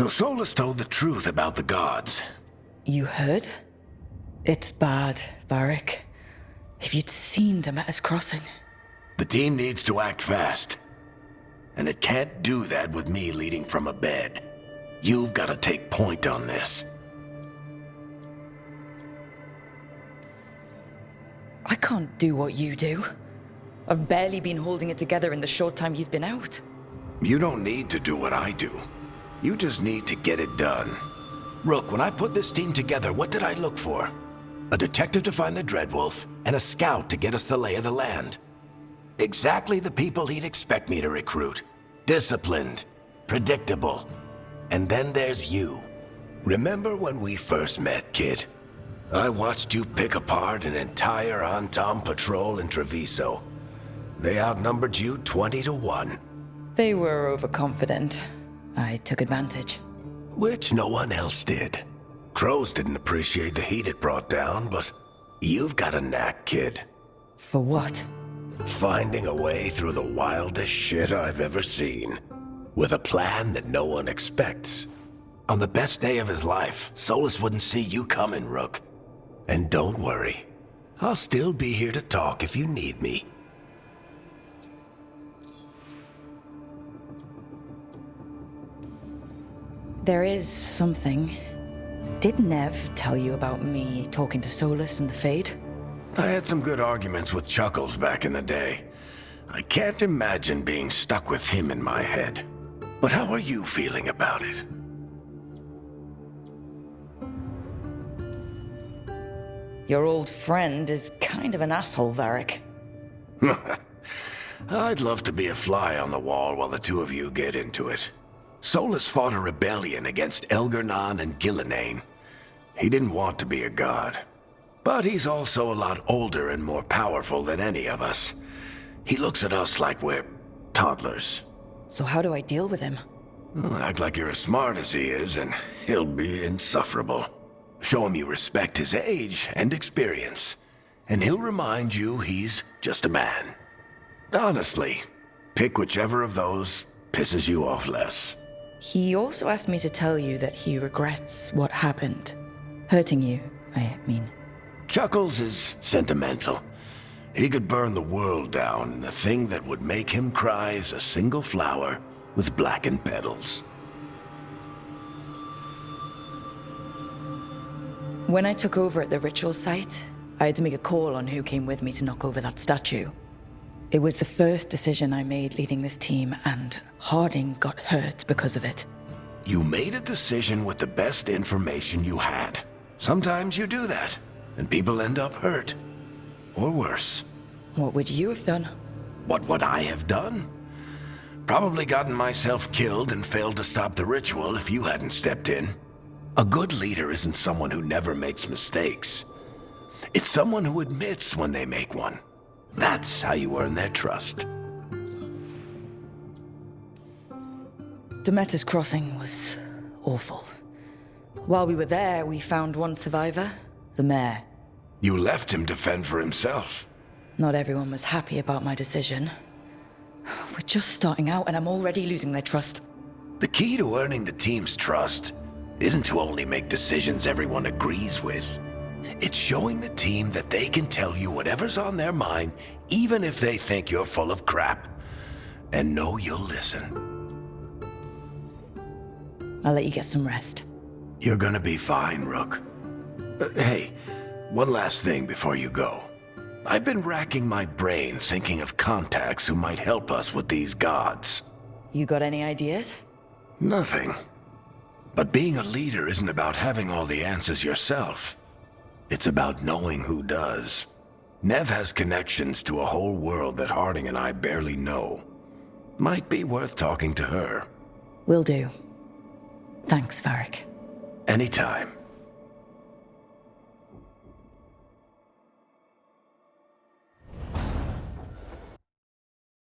So Solus told the truth about the gods. You heard? It's bad, Varric. If you'd seen Demeter's Crossing. The team needs to act fast. And it can't do that with me leading from a bed. You've got to take point on this. I can't do what you do. I've barely been holding it together in the short time you've been out. You don't need to do what I do. You just need to get it done. Rook, when I put this team together, what did I look for? A detective to find the Dreadwolf, and a scout to get us the lay of the land. Exactly the people he'd expect me to recruit. Disciplined, predictable. And then there's you. Remember when we first met, kid? I watched you pick apart an entire Antam patrol in Treviso. They outnumbered you 20 to 1. They were overconfident. I took advantage. Which no one else did. Crows didn't appreciate the heat it brought down, but you've got a knack, kid. For what? Finding a way through the wildest shit I've ever seen. With a plan that no one expects. On the best day of his life, Solus wouldn't see you coming, Rook. And don't worry. I'll still be here to talk if you need me. There is something. Did Nev tell you about me talking to Solus and the Fade? I had some good arguments with Chuckles back in the day. I can't imagine being stuck with him in my head. But how are you feeling about it? Your old friend is kind of an asshole, Varric. I'd love to be a fly on the wall while the two of you get into it. Solus fought a rebellion against Elgar'nan and Gillenane. He didn't want to be a god. But he's also a lot older and more powerful than any of us. He looks at us like we're toddlers. So how do I deal with him? Well, act like you're as smart as he is, and he'll be insufferable. Show him you respect his age and experience, and he'll remind you he's just a man. Honestly, pick whichever of those pisses you off less. He also asked me to tell you that he regrets what happened. Hurting you, I mean. Chuckles is sentimental. He could burn the world down, and the thing that would make him cry is a single flower with blackened petals. When I took over at the ritual site, I had to make a call on who came with me to knock over that statue. It was the first decision I made leading this team, and Harding got hurt because of it. You made a decision with the best information you had. Sometimes you do that, and people end up hurt. Or worse. What would you have done? What would I have done? Probably gotten myself killed and failed to stop the ritual if you hadn't stepped in. A good leader isn't someone who never makes mistakes. It's someone who admits when they make one. That's how you earn their trust. Demeter's Crossing was awful. While we were there, we found one survivor, the mayor. You left him to fend for himself. Not everyone was happy about my decision. We're just starting out and I'm already losing their trust. The key to earning the team's trust isn't to only make decisions everyone agrees with. It's showing the team that they can tell you whatever's on their mind, even if they think you're full of crap. And know you'll listen. I'll let you get some rest. You're gonna be fine, Rook. Hey, one last thing before you go. I've been racking my brain thinking of contacts who might help us with these gods. You got any ideas? Nothing. But being a leader isn't about having all the answers yourself. It's about knowing who does. Nev has connections to a whole world that Harding and I barely know. Might be worth talking to her. Will do. Thanks, Varric. Anytime.